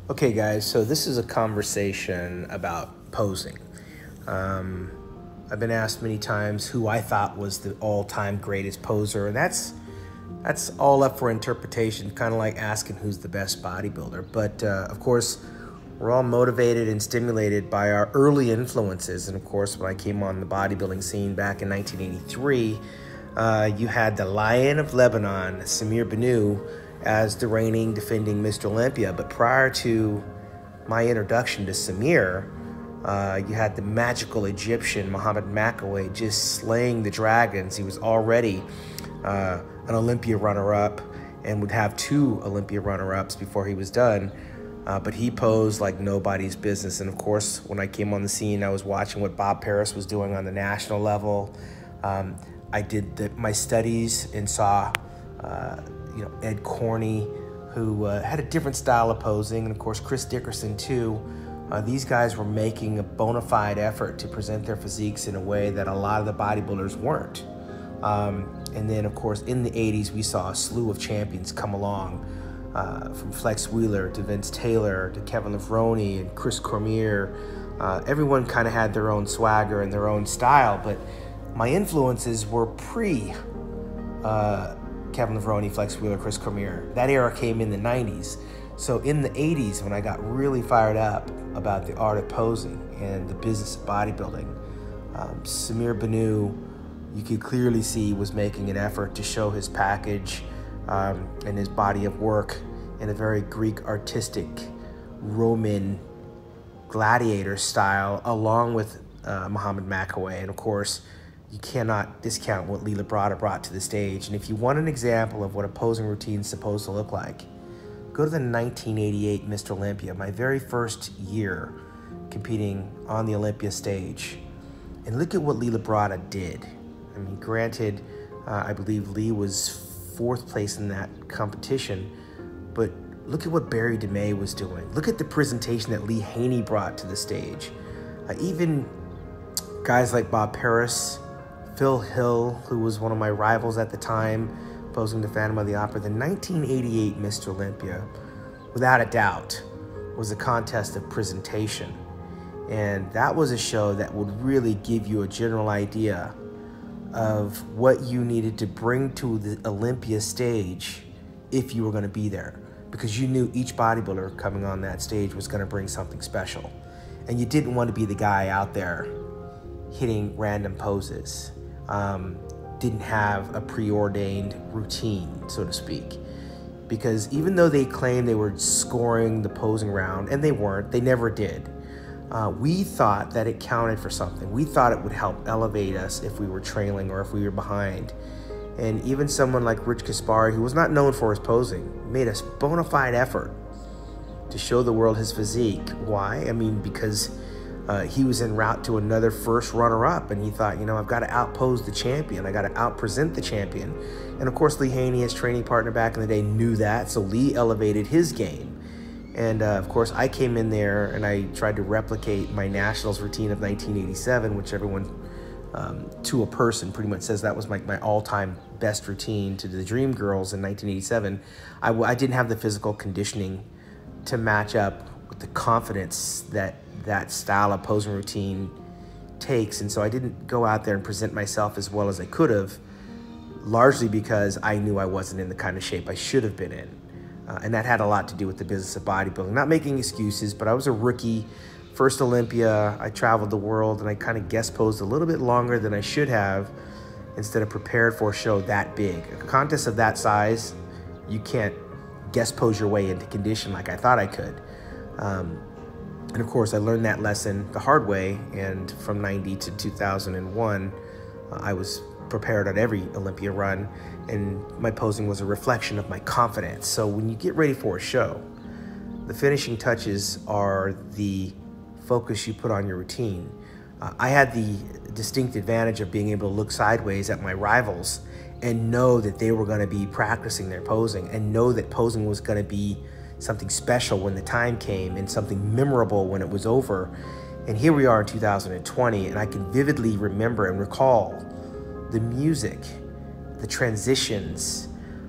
Okay, guys, so this is a conversation about posing. I've been asked many times who I thought was the all-time greatest poser, and that's all up for interpretation, kind of like asking who's the best bodybuilder. But of course, we're all motivated and stimulated by our early influences. And of course, when I came on the bodybuilding scene back in 1983, you had the Lion of Lebanon, Samir Banu, as the reigning defending Mr. Olympia. But prior to my introduction to Samir, you had the magical Egyptian Mohammed Makaway just slaying the dragons. He was already an Olympia runner-up and would have 2 Olympia runner-ups before he was done. But he posed like nobody's business. And of course, when I came on the scene, I was watching what Bob Paris was doing on the national level. I did my studies and saw Ed Corney, who had a different style of posing, and of course Chris Dickerson too. These guys were making a bona fide effort to present their physiques in a way that a lot of the bodybuilders weren't. And then of course in the 80s we saw a slew of champions come along, from Flex Wheeler to Vince Taylor to Kevin Levrone and Chris Cormier. Everyone kind of had their own swagger and their own style, but my influences were pre Kevin Levrone, Flex Wheeler, Chris Cormier. That era came in the 90s. So in the 80s, when I got really fired up about the art of posing and the business of bodybuilding, Samir Banu, you could clearly see, was making an effort to show his package and his body of work in a very Greek artistic Roman gladiator style, along with Mohammed Makaway. And of course, you cannot discount what Lee Labrada brought to the stage. And if you want an example of what a posing routine is supposed to look like, go to the 1988 Mr. Olympia, my very first year competing on the Olympia stage. And look at what Lee Labrada did. I mean, granted, I believe Lee was 4th place in that competition, but look at what Barry DeMay was doing. Look at the presentation that Lee Haney brought to the stage. Even guys like Bob Paris, Phil Hill, who was one of my rivals at the time, posing the Phantom of the Opera. The 1988 Mr. Olympia, without a doubt, was a contest of presentation. And that was a show that would really give you a general idea of what you needed to bring to the Olympia stage if you were going to be there. Because you knew each bodybuilder coming on that stage was going to bring something special. And you didn't want to be the guy out there hitting random poses. Didn't have a preordained routine, so to speak. Because even though they claimed they were scoring the posing round, and they weren't, they never did, we thought that it counted for something. We thought it would help elevate us if we were trailing or if we were behind. And even someone like Rich Kaspari, who was not known for his posing, made a bona fide effort to show the world his physique. Why? I mean, because he was en route to another first runner-up, and he thought, I've got to outpose the champion. I got to outpresent the champion. And of course, Lee Haney, his training partner back in the day, knew that, so Lee elevated his game. And of course, I came in there and I tried to replicate my nationals routine of 1987, which everyone, to a person, pretty much says that was my all-time best routine to the Dream Girls in 1987. I didn't have the physical conditioning to match up with the confidence that style of posing routine takes. And so I didn't go out there and present myself as well as I could have, largely because I knew I wasn't in the kind of shape I should have been in. And that had a lot to do with the business of bodybuilding. Not making excuses, but I was a rookie, first Olympia. I traveled the world and I kind of guest posed a little bit longer than I should have instead of prepared for a show that big. A contest of that size, you can't guest pose your way into condition like I thought I could. And of course, I learned that lesson the hard way, and from 90 to 2001, I was prepared on every Olympia run, and my posing was a reflection of my confidence. So when you get ready for a show, the finishing touches are the focus you put on your routine. I had the distinct advantage of being able to look sideways at my rivals and know that they were going to be practicing their posing, and know that posing was going to be something special when the time came and something memorable when it was over. And here we are in 2020, and I can vividly remember and recall the music, the transitions,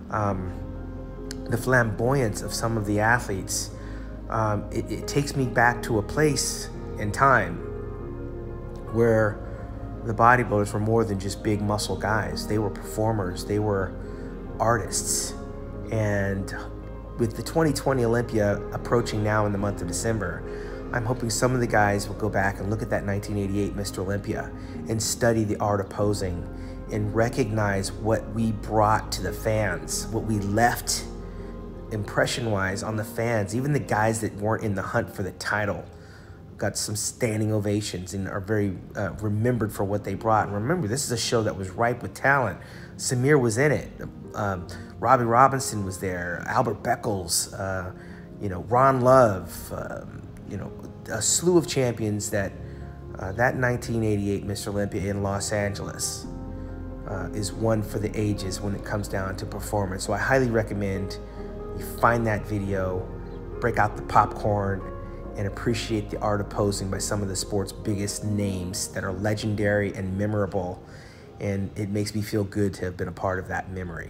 the flamboyance of some of the athletes, it takes me back to a place and time where the bodybuilders were more than just big muscle guys. They were performers, they were artists. And with the 2020 Olympia approaching now in the month of December, I'm hoping some of the guys will go back and look at that 1988 Mr. Olympia and study the art of posing and recognize what we brought to the fans, what we left impression-wise on the fans. Even the guys that weren't in the hunt for the title got some standing ovations and are very remembered for what they brought. And remember, this is a show that was ripe with talent. Samir was in it. Robbie Robinson was there. Albert Beckles, Ron Love, a slew of champions that 1988 Mr. Olympia in Los Angeles is one for the ages when it comes down to performance. So I highly recommend you find that video, break out the popcorn, and appreciate the art of posing by some of the sport's biggest names that are legendary and memorable. And it makes me feel good to have been a part of that memory.